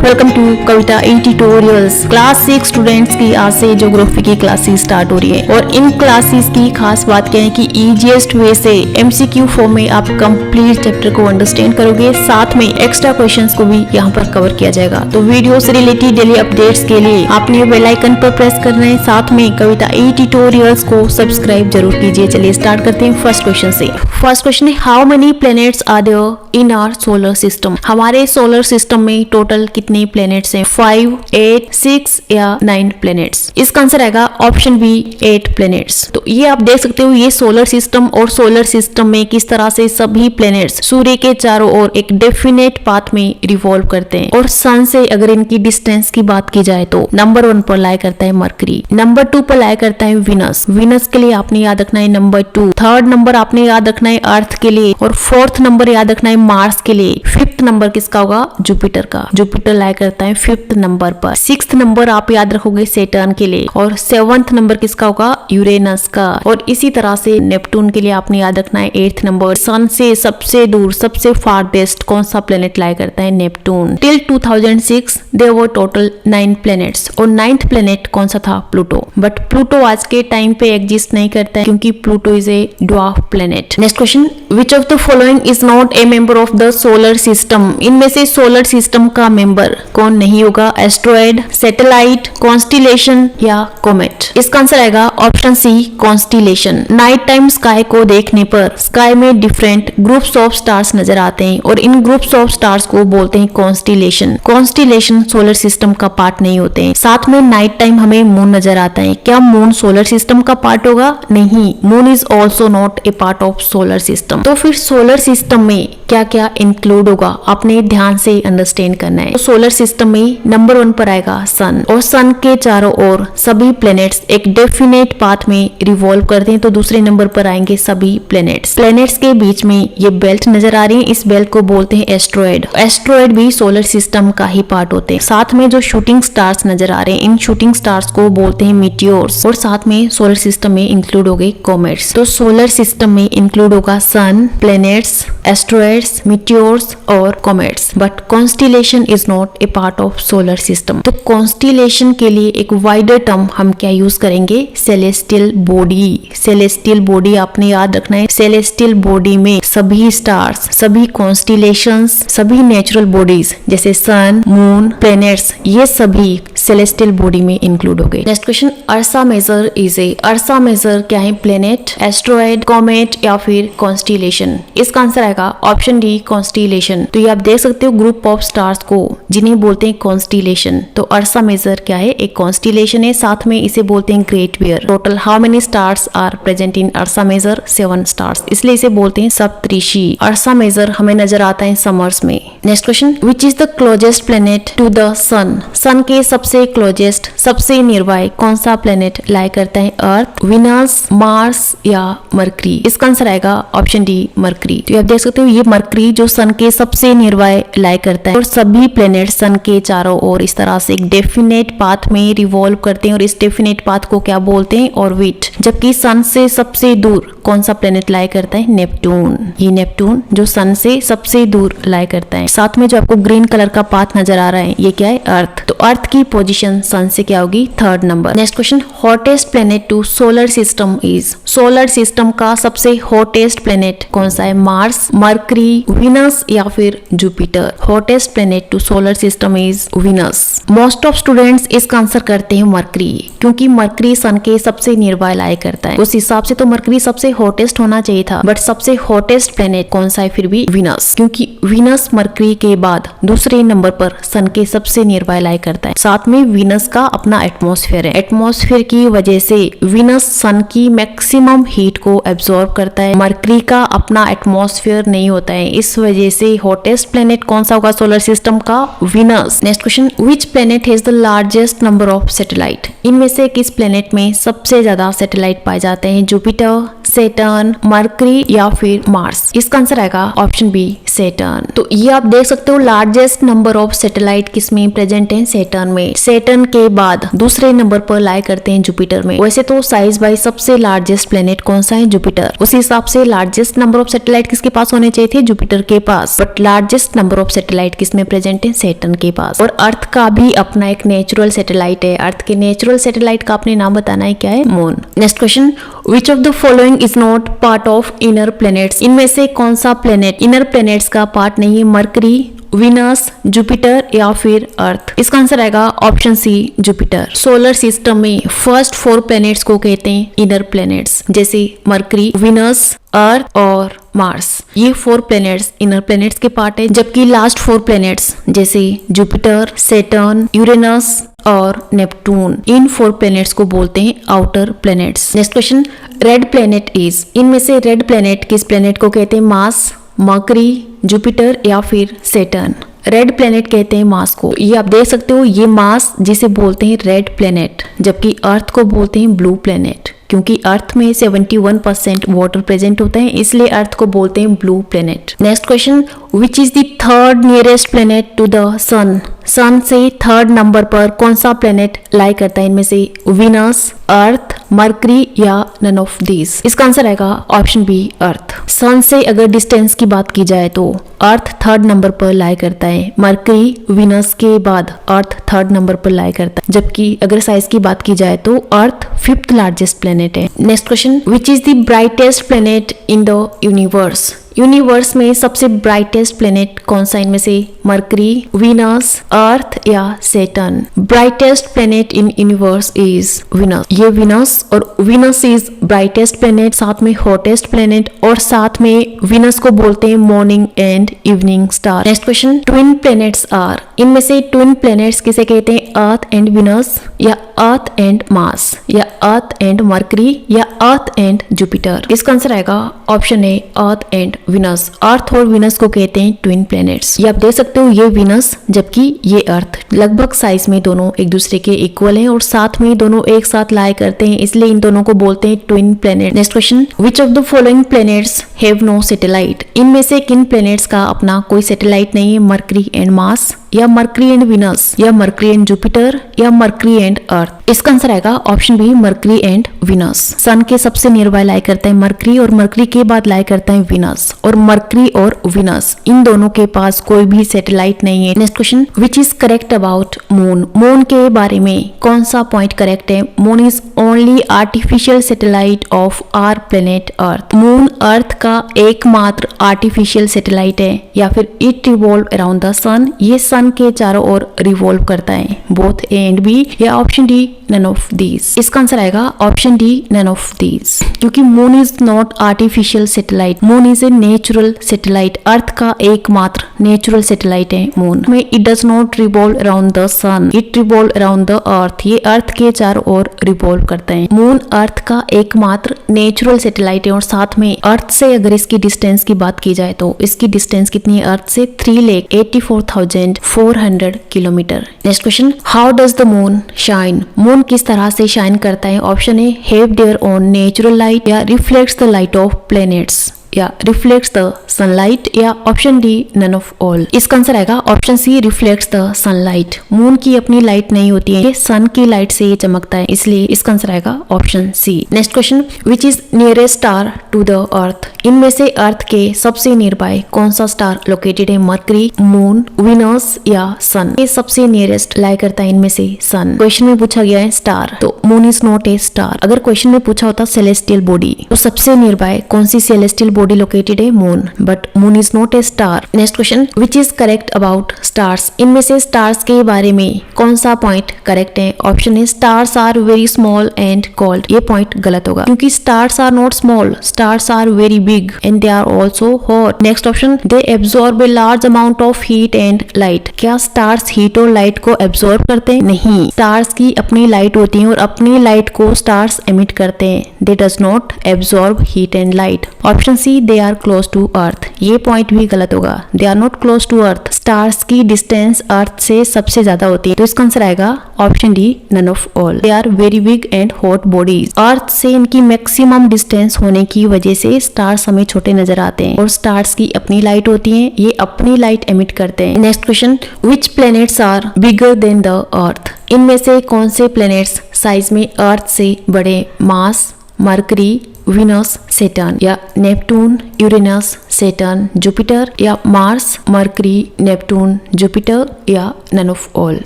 Welcome to Kavita E tutorials. Class 6 students की आज से ज्योग्राफी की क्लासेस स्टार्ट हो रही है और इन क्लासेस की खास बात क्या है कि इजीएस्ट वे से एमसीक्यू फॉर्म में आप कंप्लीट चैप्टर को अंडरस्टैंड करोगे, साथ में एक्स्ट्रा क्वेश्चंस को भी यहाँ पर कवर किया जाएगा। तो वीडियो से रिलेटेड डेली अपडेट्स के लिए आपने बेल आइकन पर प्रेस करना है, साथ में कविता ई ट्यूटोरियल्स को सब्सक्राइब जरूर कीजिए। चलिए स्टार्ट करते हैं फर्स्ट क्वेश्चन से। फर्स्ट क्वेश्चन है, how many planets are there in our solar system? हमारे सोलर सिस्टम में टोटल कितने प्लैनेट्स हैं? 5, 8, 6 या 9 प्लैनेट्स। इसका आंसर आएगा ऑप्शन बी 8 प्लैनेट्स। तो ये आप देख सकते हो, ये सोलर सिस्टम और सोलर सिस्टम में किस तरह से सभी प्लैनेट्स सूर्य के चारों ओर एक डेफिनेट पाथ में रिवॉल्व करते हैं। और सन से अगर इनकी डिस्टेंस की बात की जाए तो नंबर 1 पर लाया करता है मरकरी, नंबर 2 पर लाया करता है विनस। विनस के लिए आपने याद रखना है नंबर 2, थर्ड नंबर आपने याद रखना है अर्थ के लिए, और फोर्थ नंबर याद रखना है मार्स के लिए। फिफ्थ नंबर किसका होगा? जुपिटर का। जुपिटर लाया करता है 5th नंबर पर। 6th नंबर आप याद रखोगे सैटर्न के लिए, और 7th नंबर किसका होगा? यूरेनस का। और इसी तरह से नेपटून के लिए आपने याद रखना है 8th नंबर। सन से सबसे दूर, सबसे फारदेस्ट कौन सा प्लेनेट लाया करता है? Neptune. Till 2006 there were total 9 planets और 9th प्लेनेट कौन सा था? प्लूटो। बट प्लूटो आज के टाइम पे एग्जिस्ट नहीं करता है क्योंकि Pluto is a dwarf planet. Next question, which of the following is not a member of the solar system? इनमें से सोलर सिस्टम का मेंबर कौन नहीं होगा? एस्ट्रॉयड, सैटेलाइट, कॉन्स्टिलेशन या कोमेट? इसका आंसर आएगा option C constellation. Night time sky को देखने पर स्काई में डिफरेंट ग्रुप्स ऑफ स्टार्स नजर आते हैं और इन ग्रुप्स ऑफ स्टार्स को बोलते हैं कॉन्स्टिलेशन। कॉन्स्टिलेशन सोलर सिस्टम का पार्ट नहीं होते हैं। साथ में नाइट टाइम हमें मून नजर आता है। क्या मून सोलर सिस्टम का पार्ट होगा? नहीं, moon is also not a part of solar system. तो फिर सोलर सिस्टम में क्या क्या इंक्लूड होगा आपने ध्यान से अंडरस्टैंड करना है। तो सोलर सिस्टम में नंबर 1 पर आएगा सन, और सन के चारों ओर सभी प्लैनेट्स एक डेफिनेट पाथ में रिवॉल्व करते हैं। तो दूसरे नंबर पर आएंगे सभी प्लैनेट्स। प्लैनेट्स के बीच में ये बेल्ट नजर आ रही है, इस बेल्ट को बोलते हैं एस्ट्रॉयड। एस्ट्रॉयड भी सोलर सिस्टम का ही पार्ट होते हैं। साथ में जो शूटिंग स्टार्स नजर आ रहे हैं, इन शूटिंग स्टार्स को बोलते हैं मीटियोर्स। और साथ में सोलर सिस्टम में इंक्लूड हो गए कॉमेट्स। तो सोलर सिस्टम में इंक्लूड होगा सन, प्लैनेट्स, एस्ट्रॉयड्स, मीटियोर्स और comets. But constellation is not A part of solar system. तो कॉन्स्टिलेशन के लिए एक वाइडर टर्म हम क्या यूज करेंगे? Celestial body. सेलेस्टियल बॉडी आपने याद रखना है। सेलेस्टियल बॉडी में सभी स्टार्स, सभी कॉन्स्टिलेशंस, सभी नेचुरल बॉडीज जैसे सन, मून, प्लैनेट्स, ये सभी सेलेस्टियल बॉडी में इंक्लूड हो गए। Next question, Ursa Major is a. Ursa Major क्या है? प्लैनेट, एस्ट्रॉयड, कॉमेट या फिर कॉन्स्टिलेशन? इसका आंसर आएगा ऑप्शन डी कॉन्स्टिलेशन। तो ये आप देख सकते हो ग्रुप ऑफ स्टार्स को जिन्हें बोलते हैं कॉन्स्टिलेशन। तो अर्सा मेजर क्या है? एक कॉन्स्टिलेशन है, साथ में इसे बोलते हैं great bear. Total how many stars are present in Ursa Major? 7 stars, इसलिए इसे बोलते हैं सप्तऋषि। अर्सा मेजर हमें नजर आता है समर्स में। Next question, which is the closest planet to the sun? Sun के सबसे क्लोजेस्ट, सबसे नियरबाई कौन सा प्लेनेट लाया करता है? अर्थ, विनस, मार्स या मरकरी? इसका आंसर आएगा ऑप्शन डी मरकरी। तो आप देख सकते हो ये मरकरी जो सन के सबसे नियरबाई लाया करता है, और सभी प्लेनेट सन के चारों ओर इस तरह से एक डेफिनेट पाथ में रिवॉल्व करते हैं और इस डेफिनेट पाथ को क्या बोलते हैं? ऑर्बिट। जबकि सन से सबसे दूर कौन सा प्लेनेट लाया करता है? नेपटून। ये नेपटून जो सन से सबसे दूर लाया करता है। साथ में जो आपको ग्रीन कलर का पाथ नजर आ रहा है, ये क्या है? अर्थ। तो अर्थ की पोजीशन सन से क्या होगी? 3rd number. Next question, hottest planet to solar system is? Solar system का सबसे हॉटेस्ट प्लेनेट कौन सा है? मार्स, मरकरी, विनस या फिर Jupiter? Hottest planet to solar system is Venus. Most of students इसका आंसर करते हैं मरकरी, क्योंकि मरकरी सन के सबसे नियरबाई लाया करता है। उस हिसाब से तो मरकरी सबसे हॉटेस्ट होना चाहिए था, बट सबसे हॉटेस्ट प्लेनेट कौन सा है? फिर भी विनस, क्योंकि विनस मरकरी के बाद दूसरे नंबर पर सन के सबसे नियरबाई लाया करता है। साथ में विनस का अपना एटमॉस्फेयर है। एटमॉस्फेयर की वजह से विनस सन की मैक्सिमम हीट को एब्जॉर्ब करता है। मरकरी का अपना एटमॉस्फेयर नहीं होता है, इस वजह से हॉटेस्ट प्लेनेट कौन सा होगा सोलर सिस्टम का? Venus. Next question, which planet has the largest number of satellite? इनमें से किस प्लेनेट में सबसे ज्यादा सैटेलाइट पाए जाते हैं? जुपिटर, सैटर्न, मरकरी या फिर मार्स? इसका आंसर आएगा ऑप्शन बी सैटर्न। तो ये आप देख सकते हो लार्जेस्ट नंबर ऑफ सैटेलाइट किसमें प्रेजेंट है? सैटर्न में। सैटर्न के बाद दूसरे नंबर पर लाई करते हैं जुपिटर में। वैसे तो साइज बाई सबसे लार्जेस्ट प्लेनेट कौन सा है? जुपिटर। उस हिसाब से लार्जेस्ट नंबर ऑफ सैटेलाइट किसके पास होने चाहिए थे? जुपिटर के पास। But largest number of satellite किसमें प्रेजेंट है? सैटर्न के पास। और अर्थ का भी अपना एक नेचुरल सैटेलाइट है। अर्थ के नेचुरल सैटेलाइट का आपने नाम बताना है, क्या है? Moon. Next question, which of the following is not part of inner planets? इनमें से कौन सा प्लैनेट इनर प्लैनेट्स का पार्ट नहीं है? मरकरी, विनस, जुपिटर या फिर अर्थ? इसका आंसर आएगा option C, Jupiter. Solar system में फर्स्ट 4 प्लैनेट्स को कहते हैं इनर प्लैनेट्स, जैसे मरकरी, विनस, अर्थ और मार्स। ये 4 प्लैनेट्स इनर प्लैनेट्स के पार्ट है, जबकि लास्ट 4 प्लैनेट्स जैसे जुपिटर, सैटर्न, यूरेनस और नेपटून, इन 4 प्लैनेट्स को बोलते हैं outer planets. Next question, red planet is? इनमें से रेड प्लैनेट किस प्लैनेट को कहते हैं? मार्स, मरकरी, जुपिटर या फिर सैटर्न? रेड प्लैनेट कहते हैं मार्स को। ये आप देख सकते हो, ये मार्स जिसे बोलते हैं रेड प्लैनेट, जबकि अर्थ को बोलते हैं ब्लू प्लैनेट, क्योंकि अर्थ में 71% वाटर प्रेजेंट होता है, इसलिए अर्थ को बोलते हैं blue planet. Next question, which is the third nearest planet to the sun? Sun से थर्ड नंबर पर कौन सा प्लैनेट लाई करता है? इनमें से विनस, अर्थ, मरकरी या नन ऑफ दीज? इसका आंसर आएगा ऑप्शन बी, अर्थ। सन से अगर डिस्टेंस की बात की जाए तो अर्थ थर्ड नंबर पर लाई करता है, मरकरी विनस के बाद अर्थ थर्ड नंबर पर लाई करता है, जबकि अगर साइज की बात की जाए तो अर्थ 5th लार्जेस्ट प्लैनेट है। Next question, which is the brightest planet in the universe? Universe में सबसे ब्राइटेस्ट प्लैनेट कौन सा? इनमें से मरकरी, विनस, अर्थ या Saturn? Brightest planet in universe is Venus. ये विनस, और विनस इज ब्राइटेस्ट प्लैनेट, साथ में हॉटेस्ट प्लैनेट, और साथ में विनस को बोलते हैं morning and evening star. Next question, twin planets are? इनमें से ट्विन प्लैनेट्स किसे कहते हैं? अर्थ एंड विनस, या अर्थ एंड मार्स, या अर्थ एंड मरकरी, या अर्थ एंड जुपिटर? इसका आंसर आएगा option A, Earth and Venus. Earth और विनस को कहते हैं ट्विन प्लैनेट्स। ये आप देख सकते हो, ये विनस जबकि ये अर्थ। लगभग साइज में दोनों एक दूसरे के इक्वल हैं और साथ में दोनों एक साथ लाई करते हैं, इसलिए इन दोनों को बोलते हैं twin planet. Next question, which of the following planets have no satellite? इनमें से किन प्लैनेट्स का अपना कोई सैटेलाइट नहीं है? मरकरी एंड मार्स, या मरकरी एंड विनस, या मरकरी एंड जुपिटर, या मरकरी एंड अर्थ? इसका आंसर आएगा option B, Mercury and Venus. Sun के सबसे नियर बाय लाई करता है मरकरी, और मरकरी के बाद लाई करता है विनस, और मरकरी और विनस इन दोनों के पास कोई भी सैटेलाइट नहीं है। Next question, which is correct about moon? Moon के बारे में कौन सा पॉइंट करेक्ट है? Moon is only artificial satellite of our planet Earth. Moon Earth का एकमात्र आर्टिफिशियल सैटेलाइट है, या फिर it revolve around the sun? ये सन के चारों ओर रिवॉल्व करता है। बोथ ए एंड बी, या option D, none of these? इसका आंसर आएगा option D, none of these, क्योंकि moon is not artificial satellite, moon is a natural satellite. Earth का एकमात्र नेचुरल सैटेलाइट है मून में। It does not revolve around the sun, it revolve around the Earth. ये Earth के चारों ओर revolve करता है। मून अर्थ का एकमात्र नेचुरल सैटेलाइट है, और साथ में अर्थ से अगर इसकी डिस्टेंस की बात की जाए तो इसकी डिस्टेंस कितनी है अर्थ से? 3,84,400 kilometre. Next question, how does the moon shine? Moon किस तरह से शाइन करता है? Option A, have their own natural light, या reflects the light of planets, या रिफ्लेक्ट्स द सनलाइट, या option D, none of all? इसका आंसर आएगा option C, reflects the sunlight. Moon की अपनी लाइट नहीं होती है, ये सन की लाइट से ये चमकता है, इसलिए इसका आंसर आएगा option C. Next question, which is nearest star to the Earth? इनमें से अर्थ के सबसे नियर बाय कौन सा स्टार लोकेटेड है? मरकरी, मून, विनस या सन? ये सबसे नियरेस्ट लाई करता है इनमें से सन। क्वेश्चन में पूछा गया है स्टार, तो moon is not a star. अगर क्वेश्चन में पूछा होता सेलेस्टियल बॉडी, तो सबसे नियर बाय कौन सी सेलेस्टियल बॉडी लोकेटेड है? Moon, but moon is not a star. Next question, which is correct about stars? इनमें से स्टार्स के बारे में कौन सा पॉइंट करेक्ट है? ऑप्शन है, stars are very small and cold. ये पॉइंट गलत होगा, क्योंकि stars are not small, stars are very big and they are also hot. Next option, they absorb a large amount of heat and light. क्या stars heat और light को absorb करते हैं? नहीं, स्टार्स की अपनी लाइट होती है और अपनी लाइट को स्टार्स एमिट करते हैं। They does not absorb heat and light. Option C, they are close to earth. ये पॉइंट भी गलत होगा, they are not close to earth. स्टार्स की डिस्टेंस अर्थ से सबसे ज्यादा होती है, तो इसका आंसर आएगा option D, none of all. They are very big and hot bodies. अर्थ से इनकी मैक्सिमम डिस्टेंस होने की वजह से स्टार्स हमें छोटे नजर आते हैं, और स्टार्स की अपनी लाइट होती है, ये अपनी लाइट एमिट करते हैं। Next question, which planets are bigger than the Earth? इनमें से कौन से प्लैनेट्स साइज में अर्थ से बड़े? मार्स, मरकरी, विनस, सैटर्न, या नेपटून, यूरेनस, सैटर्न, जुपिटर, या मार्स, मरकरी, नेपटून, जुपिटर, या नन ऑफ ऑल।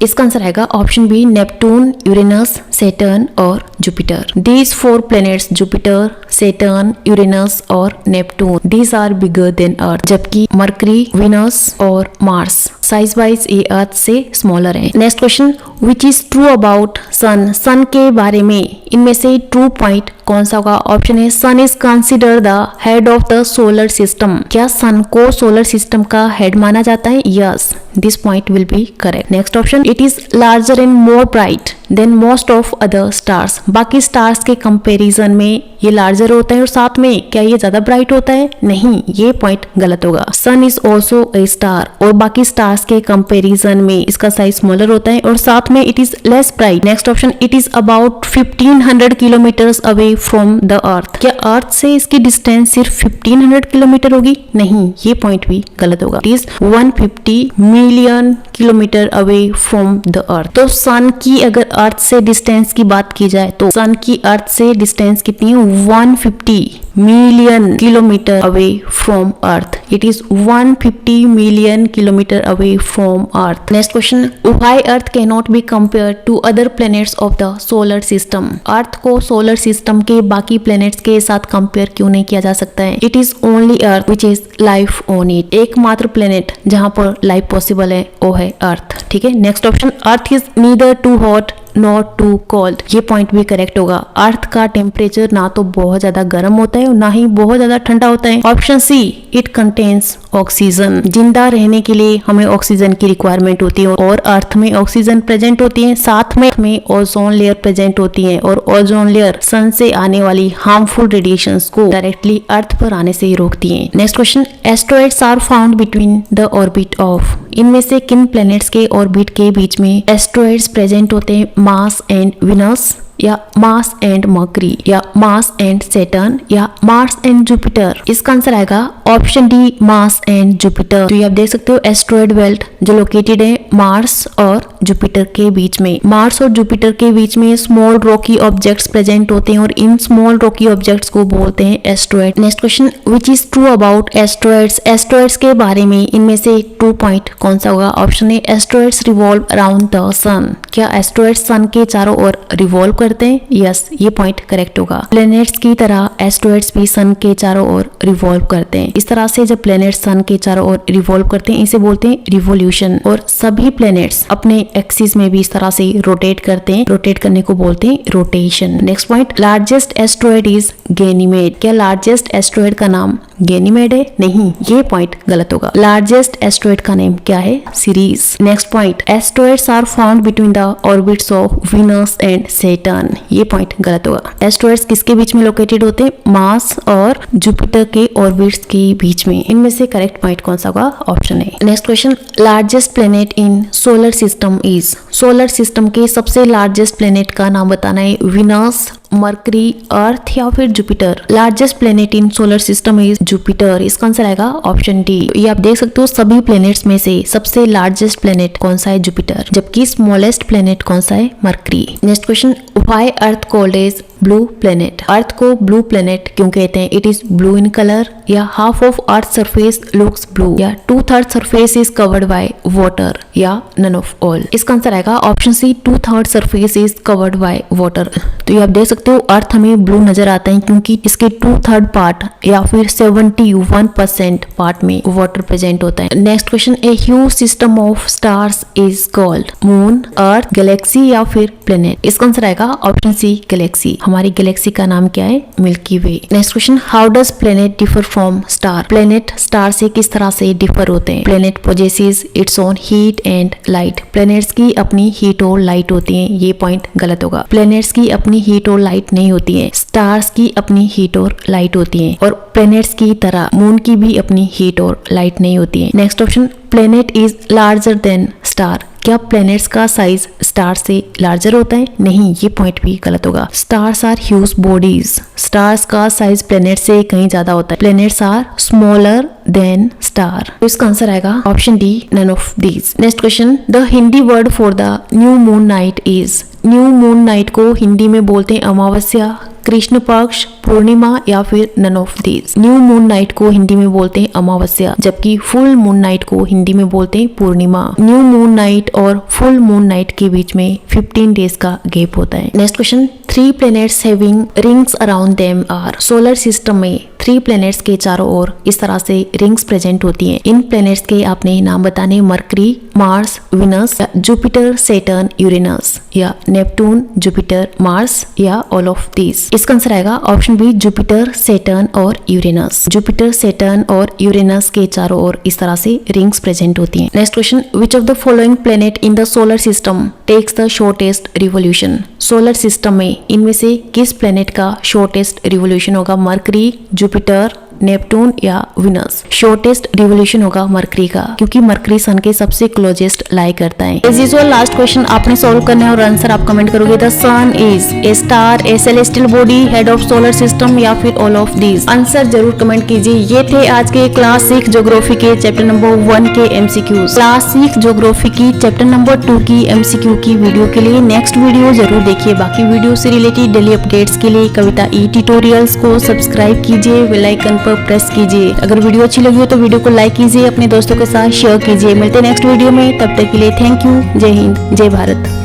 इसका आंसर आएगा option B, Neptune, Uranus, Saturn और Jupiter. These 4 planets Jupiter, Saturn, Uranus और Neptune, these are bigger than Earth, जबकि Mercury, Venus और Mars size wise ये Earth से smaller है। Next question, which is true about sun? Sun के बारे में इनमें से ट्रू पॉइंट कौन सा होगा? ऑप्शन है, sun is consider the head of the solar system. क्या सन को सोलर सिस्टम का हेड माना जाता है? Yes, this point will be correct. Next option, it is larger and more bright than most of other stars. बाकी stars के comparison में ये लार्जर होता है और साथ में क्या ये ज्यादा ब्राइट होता है? नहीं, ये पॉइंट गलत होगा। सन इज ऑल्सो ए स्टार और बाकी स्टार्स के कंपैरिजन में इसका साइज स्मॉलर होता है और साथ में it is less bright. Next option, it is about 1500 kilometres away from the earth. क्या अर्थ से इसकी डिस्टेंस सिर्फ 1500 किलोमीटर होगी? नहीं, ये पॉइंट भी गलत होगा। It is 150 million kilometre away from the earth. तो सन की अगर अर्थ से डिस्टेंस की बात की जाए तो सन की अर्थ से डिस्टेंस कितनी है? 150 million kilometre away from Earth. It is 150 million kilometre away from Earth. Next question, why Earth can not be compare to other planets of the solar system? Earth को सोलर सिस्टम के बाकी planets के साथ compare क्यों नहीं किया जा सकता है? It is only earth which is life on it. एकमात्र प्लैनेट जहां पर लाइफ पॉसिबल है वो है अर्थ। ठीक है। Next option, Earth is neither too hot not too cold. ये पॉइंट भी करेक्ट होगा। अर्थ का टेम्परेचर ना तो बहुत ज्यादा गर्म होता है और ना ही बहुत ज्यादा ठंडा होता है। Option C, it contains oxygen. जिंदा रहने के लिए हमें ऑक्सीजन की रिक्वायरमेंट होती है और अर्थ में ऑक्सीजन प्रेजेंट होती है, साथ में ओजोन लेयर प्रेजेंट होती है और ओजोन लेयर सन से आने वाली हार्मफुल रेडिएशंस को डायरेक्टली अर्थ पर आने से ही रोकती है। Next question, asteroids are found between the orbit of. इनमें से किन प्लैनेट्स के ऑर्बिट के बीच में एस्ट्रॉइड्स प्रेजेंट होते हैं? मार्स एंड विनस, या मार्स एंड मर्करी, या मार्स एंड सैटर्न, या मार्स एंड जुपिटर। इसका आंसर आएगा option D, Mars and Jupiter. तो ये आप देख सकते हो एस्ट्रॉइड बेल्ट जो लोकेटेड है मार्स और जुपिटर के बीच में। मार्स और जुपिटर के बीच में स्मॉल रॉकी ऑब्जेक्ट्स प्रेजेंट होते हैं और इन स्मॉल रॉकी ऑब्जेक्ट्स को बोलते हैं asteroid. Next question, which is true about asteroids? Asteroids के बारे में इनमें से ट्रू पॉइंट कौन सा होगा? Option A, asteroids revolve around the sun. क्या एस्ट्रॉइड्स सन के चारों ओर रिवॉल्व करते हैं? यस, ये पॉइंट करेक्ट होगा। प्लैनेट्स की तरह एस्ट्रॉइड्स भी सन के चारों ओर रिवॉल्व करते हैं। इस तरह से जब प्लैनेट्स सन के चारों ओर रिवॉल्व करते हैं इसे बोलते हैं रिवोल्यूशन। और सभी प्लैनेट्स अपने एक्सिस में भी इस तरह से रोटेट करते हैं। रोटेट करने को बोलते हैं rotation. Next point, largest asteroid is Ganymede. क्या लार्जेस्ट एस्ट्रॉइड का नाम गैनीमेड है? नहीं, ये पॉइंट गलत होगा। लार्जेस्ट एस्ट्रॉइड का नेम क्या है? Series. Next point, asteroids are found between the orbits of Venus and Saturn. ये पॉइंट गलत होगा। एस्ट्रॉइड्स किसके बीच में लोकेटेड होते हैं? मार्स और जुपिटर के ऑर्बिट्स के बीच में। इनमें से करेक्ट पॉइंट कौन सा होगा? ऑप्शन है। Next question, largest planet in solar system is. Solar system के सबसे लार्जेस्ट प्लैनेट का नाम बताना है। विनस, मरकरी, अर्थ या फिर Jupiter. Largest planet in solar system is Jupiter. इसका आंसर आएगा ऑप्शन डी। ये आप देख सकते हो सभी प्लैनेट्स में से सबसे लार्जेस्ट प्लैनेट कौन सा है? जुपिटर। जबकि स्मॉलेस्ट प्लैनेट कौन सा है? Mercury. Next question, why Earth called as blue planet. Earth को ब्लू प्लैनेट क्यों कहते हैं? It is blue in colour, या half of Earth surface looks blue, या 2/3 surface is covered by water, या नन ऑफ ऑल। इसका answer आएगा option C, 2/3 surface is covered by water. तो ये आप देख सकते हो अर्थ हमें ब्लू नजर आता है क्योंकि इसके 2/3 पार्ट या फिर 71% पार्ट में वाटर प्रेजेंट होता है। Next question, a huge system of stars is called moon, earth, Galaxy या फिर प्लैनेट। इसका आंसर आएगा ऑप्शन सी, गैलेक्सी। हमारी गैलेक्सी का नाम क्या है? Milky way. Next question, how does planet differ from star. Planet star से किस तरह से डिफर होते हैं? Planet possesses its own heat and light. Planets की अपनी हीट और लाइट होती है। ये पॉइंट गलत होगा। प्लैनेट्स की अपनी हीट और लाइट नहीं होती है। स्टार्स की अपनी हीट और लाइट होती है और प्लैनेट्स की तरह मून की भी अपनी हीट और लाइट नहीं होती है। Next option, planet is larger than star. क्या प्लैनेट्स का साइज स्टार से लार्जर होता है? नहीं, ये पॉइंट भी गलत होगा। Stars are huge bodies. Stars का साइज प्लैनेट से कहीं ज्यादा होता है। Planets are smaller than star. तो इसका आंसर आएगा option D, none of these. Next question, the Hindi word for the new moon night is. New moon night को हिंदी में बोलते हैं अमावस्या, कृष्ण पक्ष, पूर्णिमा या फिर none of these. New moon night को हिंदी में बोलते हैं अमावस्या, जबकि फुल मून नाइट को हिंदी में बोलते हैं पूर्णिमा। न्यू मून नाइट और फुल मून नाइट के बीच में 15 डेज का गैप होता है। Next question, 3 planets having rings around them are. Solar system में 3 प्लैनेट्स के चारों ओर इस तरह से रिंग्स प्रेजेंट होती हैं। इन प्लैनेट्स के आपने नाम बताने, mercury, Mars, Venus, Jupiter, Saturn, Uranus, या नेपटून, जुपिटर, मार्स, या ऑल ऑफ दीज। इसका आंसर आएगा ऑप्शन बी, जुपिटर, सैटर्न और यूरेनस। जुपिटर, सैटर्न और यूरेनस के चारों ओर इस तरह से रिंग्स प्रेजेंट होती हैं। Next question, which of the following planet in the solar system takes the shortest revolution. Solar system में इनमें से किस प्लैनेट का शॉर्टेस्ट रिवॉल्यूशन होगा? मरकरी, जुपिटर, नेपटून या विनस। शॉर्टेस्ट रिवॉल्यूशन होगा मरकरी का, क्योंकि मरकरी सन के सबसे क्लोजेस्ट लाई करता है। एज यूजुअल लास्ट क्वेश्चन आपने सॉल्व करना है और आंसर आप कमेंट करोगे। The sun is a star, a celestial body, head of solar system या फिर ऑल ऑफ दीज। आंसर जरूर कमेंट कीजिए। ये थे आज के क्लास 6 ज्योग्राफी के चैप्टर नंबर 1 के एमसीक्यूज। क्लास 6 ज्योग्राफी की चैप्टर नंबर 2 की एमसीक्यू की वीडियो के लिए नेक्स्ट वीडियो जरूर देखिए। बाकी वीडियो से रिलेटेड डेली अपडेट्स के लिए कविता ई ट्यूटोरियल्स को सब्सक्राइब कीजिए, बेल आइकन प्रेस कीजिए। अगर वीडियो अच्छी लगी हो तो वीडियो को लाइक कीजिए, अपने दोस्तों के साथ शेयर कीजिए। मिलते हैं नेक्स्ट वीडियो में, तब तक के लिए थैंक यू। जय हिंद, जय भारत।